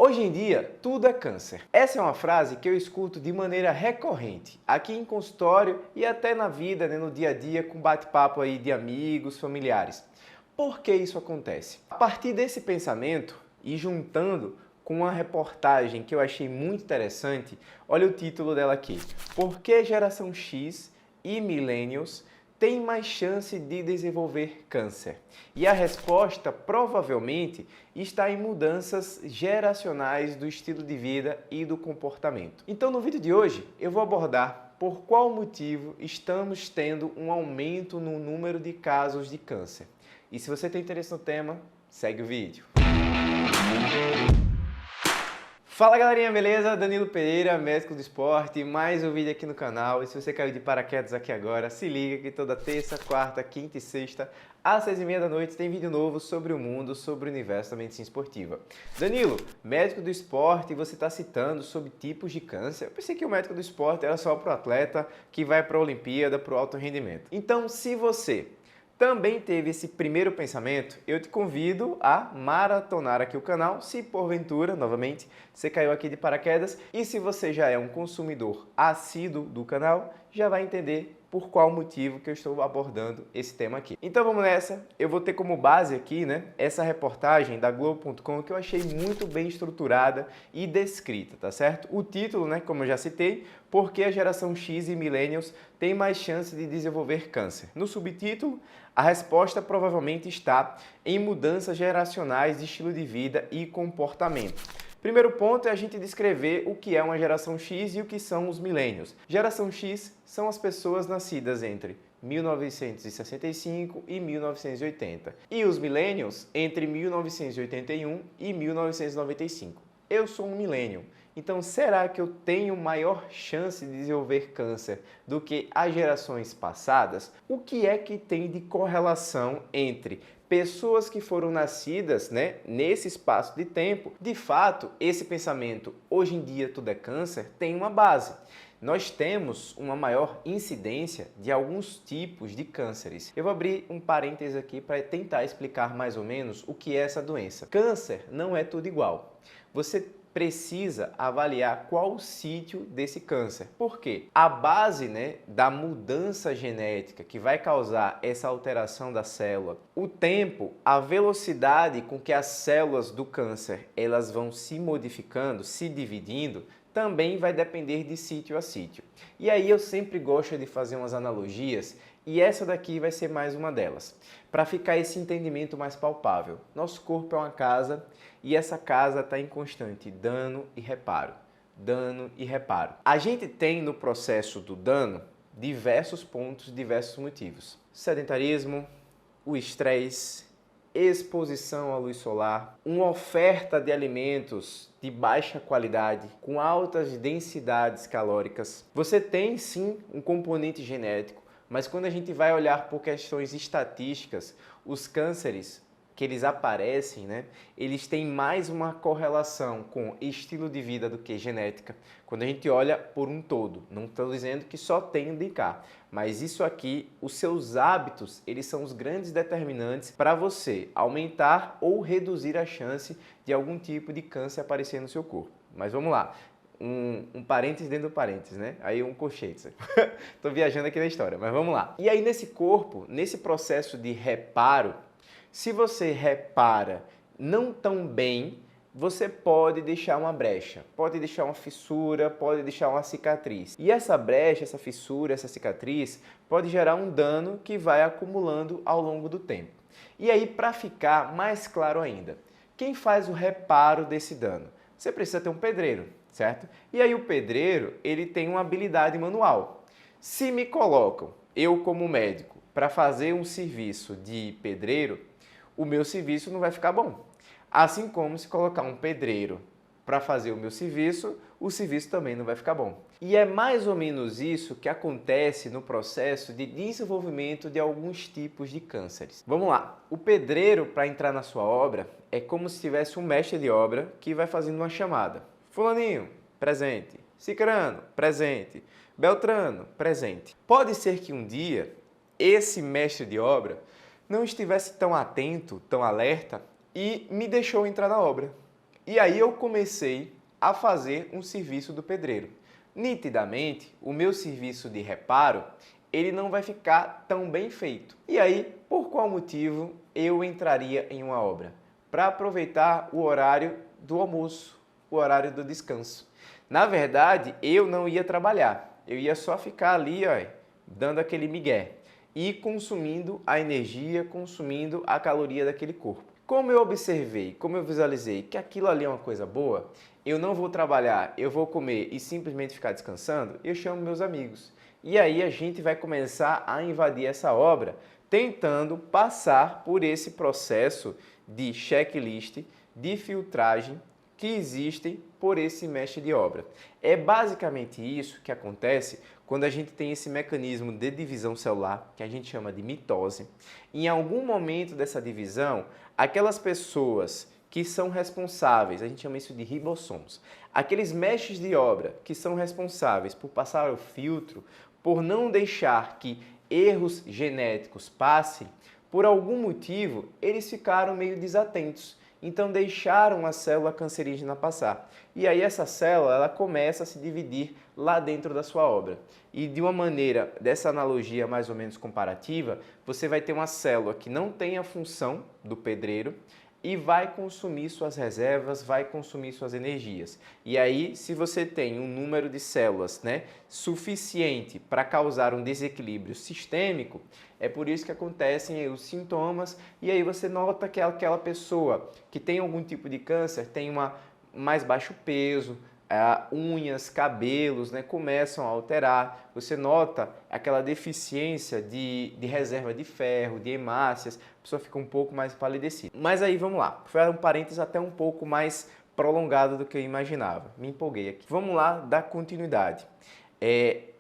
Hoje em dia, tudo é câncer. Essa é uma frase que eu escuto de maneira recorrente, aqui em consultório e até na vida, no dia a dia, com bate-papo aí de amigos, familiares. Por que isso acontece? A partir desse pensamento e juntando com uma reportagem que eu achei muito interessante, olha o título dela aqui. Por que geração X e millennials têm mais chance de desenvolver câncer? E a resposta provavelmente está em mudanças geracionais do estilo de vida e do comportamento. Então no vídeo de hoje eu vou abordar por qual motivo estamos tendo um aumento no número de casos de câncer. E se você tem interesse no tema, segue o vídeo. Fala galerinha, beleza? Danilo Pereira, médico do esporte, mais um vídeo aqui no canal. E se você caiu de paraquedas aqui agora, se liga que toda terça, quarta, quinta e sexta, às 6h30 da noite, tem vídeo novo sobre o mundo, sobre o universo da medicina esportiva. Danilo, médico do esporte, você está citando sobre tipos de câncer. Eu pensei que o médico do esporte era só para o atleta que vai para a Olimpíada, para o alto rendimento. Então, se você também teve esse primeiro pensamento, eu te convido a maratonar aqui o canal, se porventura, novamente, você caiu aqui de paraquedas, e se você já é um consumidor assíduo do canal, já vai entender por qual motivo que eu estou abordando esse tema aqui. Então vamos nessa, eu vou ter como base aqui, essa reportagem da Globo.com que eu achei muito bem estruturada e descrita, tá certo? O título, como eu já citei, por que a geração X e millennials tem mais chance de desenvolver câncer? No subtítulo, a resposta provavelmente está em mudanças geracionais de estilo de vida e comportamento. Primeiro ponto é a gente descrever o que é uma geração X e o que são os millennials. Geração X são as pessoas nascidas entre 1965 e 1980. E os millennials entre 1981 e 1995. Eu sou um millennial. Então, será que eu tenho maior chance de desenvolver câncer do que as gerações passadas? O que é que tem de correlação entre pessoas que foram nascidas nesse espaço de tempo? De fato, esse pensamento, hoje em dia tudo é câncer, tem uma base. Nós temos uma maior incidência de alguns tipos de cânceres. Eu vou abrir um parêntese aqui para tentar explicar mais ou menos o que é essa doença. Câncer não é tudo igual. Você precisa avaliar qual o sítio desse câncer. Por quê? A base da mudança genética que vai causar essa alteração da célula, o tempo, a velocidade com que as células do câncer elas vão se modificando, se dividindo, também vai depender de sítio a sítio. E aí eu sempre gosto de fazer umas analogias e essa daqui vai ser mais uma delas, para ficar esse entendimento mais palpável. Nosso corpo é uma casa e essa casa está em constante dano e reparo, dano e reparo. A gente tem no processo do dano diversos pontos, diversos motivos. Sedentarismo, o estresse, exposição à luz solar, uma oferta de alimentos de baixa qualidade, com altas densidades calóricas. Você tem sim um componente genético, mas quando a gente vai olhar por questões estatísticas, os cânceres que eles aparecem, eles têm mais uma correlação com estilo de vida do que genética. Quando a gente olha por um todo, não estou dizendo que só tem de cá, mas isso aqui, os seus hábitos, eles são os grandes determinantes para você aumentar ou reduzir a chance de algum tipo de câncer aparecer no seu corpo. Mas vamos lá. Um parênteses dentro do parênteses, Aí um colchete. Estou viajando aqui na história, mas vamos lá. E aí nesse corpo, nesse processo de reparo, se você repara não tão bem, você pode deixar uma brecha, pode deixar uma fissura, pode deixar uma cicatriz. E essa brecha, essa fissura, essa cicatriz pode gerar um dano que vai acumulando ao longo do tempo. E aí, para ficar mais claro ainda, quem faz o reparo desse dano? Você precisa ter um pedreiro, certo? E aí o pedreiro, ele tem uma habilidade manual. Se me colocam, eu como médico, para fazer um serviço de pedreiro, o meu serviço não vai ficar bom. Assim como se colocar um pedreiro para fazer o meu serviço, o serviço também não vai ficar bom. E é mais ou menos isso que acontece no processo de desenvolvimento de alguns tipos de cânceres. Vamos lá. O pedreiro, para entrar na sua obra, é como se tivesse um mestre de obra que vai fazendo uma chamada. Fulaninho, presente. Cicrano, presente. Beltrano, presente. Pode ser que um dia esse mestre de obra não estivesse tão atento, tão alerta e me deixou entrar na obra. E aí eu comecei a fazer um serviço do pedreiro. Nitidamente, o meu serviço de reparo, ele não vai ficar tão bem feito. E aí, por qual motivo eu entraria em uma obra? Para aproveitar o horário do almoço, o horário do descanso. Na verdade, eu não ia trabalhar, eu ia só ficar ali, ó, dando aquele migué e consumindo a energia, consumindo a caloria daquele corpo. Como eu observei, como eu visualizei que aquilo ali é uma coisa boa, eu não vou trabalhar, eu vou comer e simplesmente ficar descansando, eu chamo meus amigos. E aí a gente vai começar a invadir essa obra, tentando passar por esse processo de checklist, de filtragem que existem por esse mestre de obra. É basicamente isso que acontece quando a gente tem esse mecanismo de divisão celular, que a gente chama de mitose. Em algum momento dessa divisão, aquelas pessoas que são responsáveis, a gente chama isso de ribossomos, aqueles mestres de obra que são responsáveis por passar o filtro, por não deixar que erros genéticos passem, por algum motivo, eles ficaram meio desatentos. Então deixaram a célula cancerígena passar. E aí essa célula ela começa a se dividir lá dentro da sua obra. E de uma maneira, dessa analogia mais ou menos comparativa, você vai ter uma célula que não tem a função do pedreiro e vai consumir suas reservas, vai consumir suas energias. E aí, se você tem um número de células, suficiente para causar um desequilíbrio sistêmico, é por isso que acontecem os sintomas e aí você nota que aquela pessoa que tem algum tipo de câncer tem mais baixo peso, unhas, cabelos, começam a alterar. Você nota aquela deficiência de reserva de ferro, de hemácias, a pessoa fica um pouco mais empalidecida. Mas aí vamos lá, foi um parênteses até um pouco mais prolongado do que eu imaginava. Me empolguei aqui. Vamos lá dar continuidade.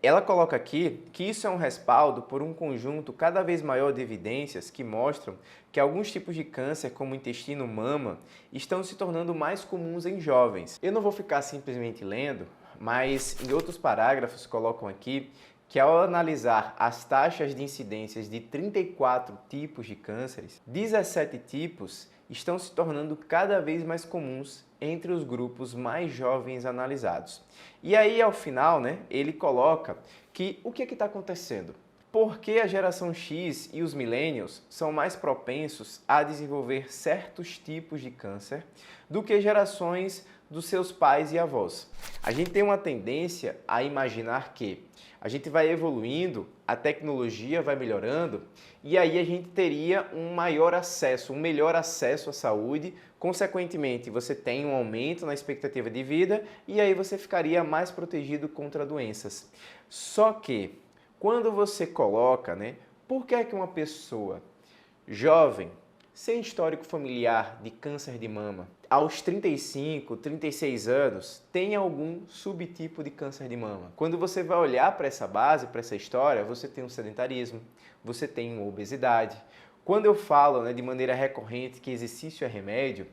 Ela coloca aqui que isso é um respaldo por um conjunto cada vez maior de evidências que mostram que alguns tipos de câncer, como o intestino mama, estão se tornando mais comuns em jovens. Eu não vou ficar simplesmente lendo, mas em outros parágrafos colocam aqui que ao analisar as taxas de incidências de 34 tipos de cânceres, 17 tipos estão se tornando cada vez mais comuns entre os grupos mais jovens analisados. E aí, ao final, ele coloca que o que está acontecendo? Por que a geração X e os millennials são mais propensos a desenvolver certos tipos de câncer do que gerações dos seus pais e avós? A gente tem uma tendência a imaginar que a gente vai evoluindo, a tecnologia vai melhorando e aí a gente teria um maior acesso, um melhor acesso à saúde. Consequentemente, você tem um aumento na expectativa de vida e aí você ficaria mais protegido contra doenças. Só que, quando você coloca, por que é que uma pessoa jovem, sem histórico familiar de câncer de mama, aos 35, 36 anos, tem algum subtipo de câncer de mama? Quando você vai olhar para essa base, para essa história, você tem um sedentarismo, você tem uma obesidade. Quando eu falo de maneira recorrente que exercício é remédio,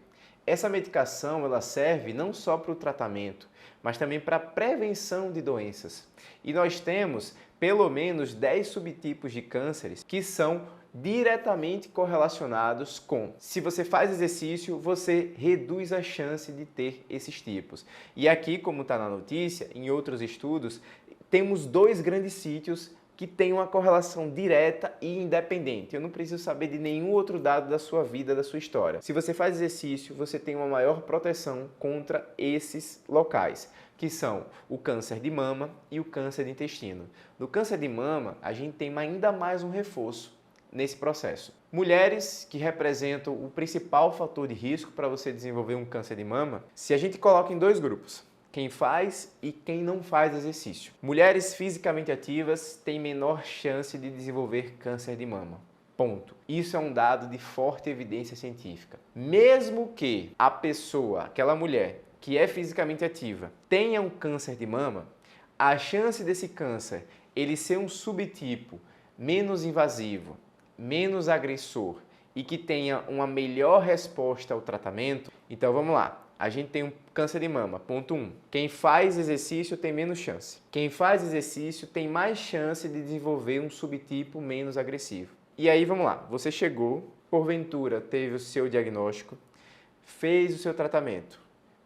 essa medicação ela serve não só para o tratamento, mas também para a prevenção de doenças. E nós temos pelo menos 10 subtipos de cânceres que são diretamente correlacionados com, se você faz exercício, você reduz a chance de ter esses tipos. E aqui, como está na notícia, em outros estudos, temos 2 grandes sítios que têm uma correlação direta e independente. Eu não preciso saber de nenhum outro dado da sua vida, da sua história. Se você faz exercício, você tem uma maior proteção contra esses locais, que são o câncer de mama e o câncer de intestino. No câncer de mama, a gente tem ainda mais um reforço nesse processo. Mulheres que representam o principal fator de risco para você desenvolver um câncer de mama, se a gente coloca em 2 grupos, quem faz e quem não faz exercício. Mulheres fisicamente ativas têm menor chance de desenvolver câncer de mama. Ponto. Isso é um dado de forte evidência científica. Mesmo que a pessoa, aquela mulher que é fisicamente ativa, tenha um câncer de mama, a chance desse câncer ele ser um subtipo menos invasivo, menos agressor e que tenha uma melhor resposta ao tratamento. Então vamos lá. A gente tem um câncer de mama, ponto 1. Quem faz exercício tem menos chance. Quem faz exercício tem mais chance de desenvolver um subtipo menos agressivo. E aí vamos lá, você chegou, porventura teve o seu diagnóstico, fez o seu tratamento.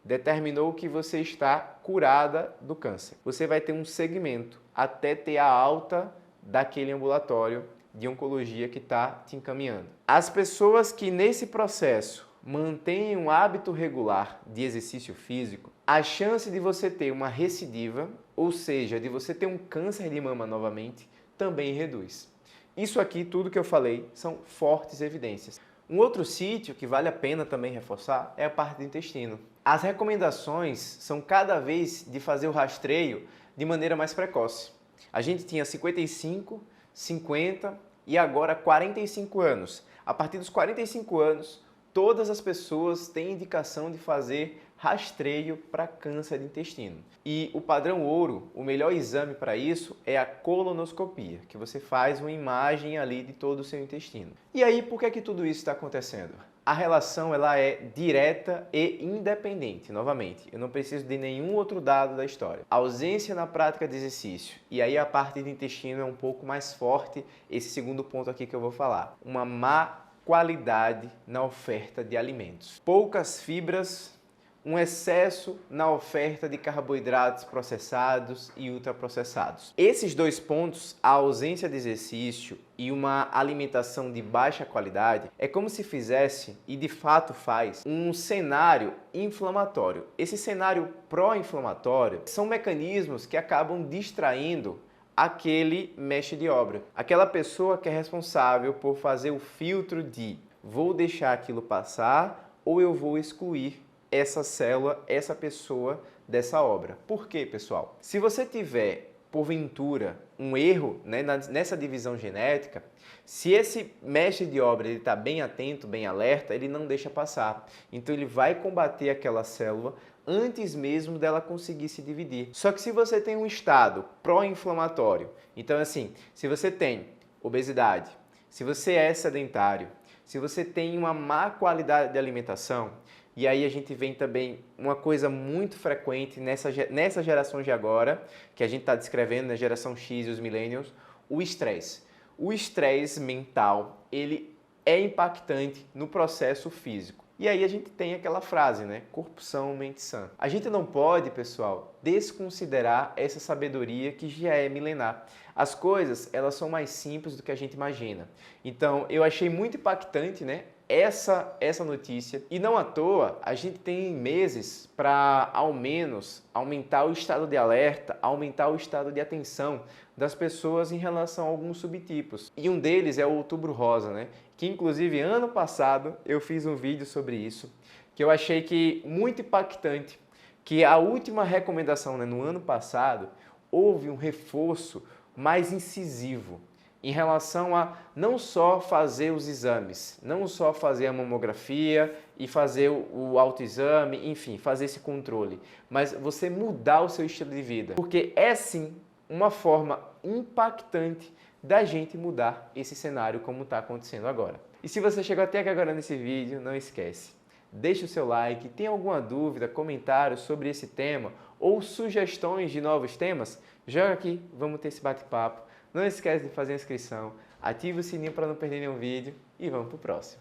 determinou que você está curada do câncer. Você vai ter um segmento até ter a alta daquele ambulatório de oncologia que está te encaminhando. As pessoas que nesse processo mantêm um hábito regular de exercício físico, a chance de você ter uma recidiva, ou seja, de você ter um câncer de mama novamente, também reduz. Isso aqui, tudo que eu falei, são fortes evidências. Um outro sítio que vale a pena também reforçar é a parte do intestino. As recomendações são cada vez de fazer o rastreio de maneira mais precoce. A gente tinha 55, 50 e agora 45 anos. A partir dos 45 anos, todas as pessoas têm indicação de fazer rastreio para câncer de intestino. E o padrão ouro, o melhor exame para isso é a colonoscopia, que você faz uma imagem ali de todo o seu intestino. E aí, por que é que tudo isso está acontecendo? A relação ela é direta e independente. Novamente, eu não preciso de nenhum outro dado da história. A ausência na prática de exercício, e aí a parte do intestino é um pouco mais forte, esse segundo ponto aqui que eu vou falar. Uma má qualidade na oferta de alimentos. Poucas fibras, um excesso na oferta de carboidratos processados e ultraprocessados. Esses dois pontos, a ausência de exercício e uma alimentação de baixa qualidade, é como se fizesse, e de fato faz, um cenário inflamatório. Esse cenário pró-inflamatório são mecanismos que acabam distraindo aquele mestre de obra. Aquela pessoa que é responsável por fazer o filtro de vou deixar aquilo passar ou eu vou excluir essa célula, essa pessoa dessa obra. Por quê, pessoal? Se você tiver, porventura, um erro, né, nessa divisão genética, se esse mestre de obra está bem atento, bem alerta, ele não deixa passar. Então ele vai combater aquela célula antes mesmo dela conseguir se dividir. Só que se você tem um estado pró-inflamatório, então assim, se você tem obesidade, se você é sedentário, se você tem uma má qualidade de alimentação, e aí a gente vem também uma coisa muito frequente nessa geração de agora, que a gente está descrevendo na geração X e os millennials, o estresse. O estresse mental, ele é impactante no processo físico. E aí a gente tem aquela frase, né? Corpo são, mente sã. A gente não pode, pessoal, desconsiderar essa sabedoria que já é milenar. As coisas, elas são mais simples do que a gente imagina. Então, eu achei muito impactante, né? Essa notícia. E não à toa, a gente tem meses para, ao menos, aumentar o estado de alerta, aumentar o estado de atenção das pessoas em relação a alguns subtipos. E um deles é o Outubro Rosa, né? Que inclusive ano passado eu fiz um vídeo sobre isso, que eu achei que muito impactante, que a última recomendação, né, no ano passado, houve um reforço mais incisivo em relação a não só fazer os exames, não só fazer a mamografia e fazer o autoexame, enfim, fazer esse controle, mas você mudar o seu estilo de vida, porque é sim uma forma impactante da gente mudar esse cenário como está acontecendo agora. E se você chegou até aqui agora nesse vídeo, não esquece, deixe o seu like, tem alguma dúvida, comentário sobre esse tema ou sugestões de novos temas, joga aqui, vamos ter esse bate-papo. Não esquece de fazer a inscrição, ative o sininho para não perder nenhum vídeo e vamos para o próximo.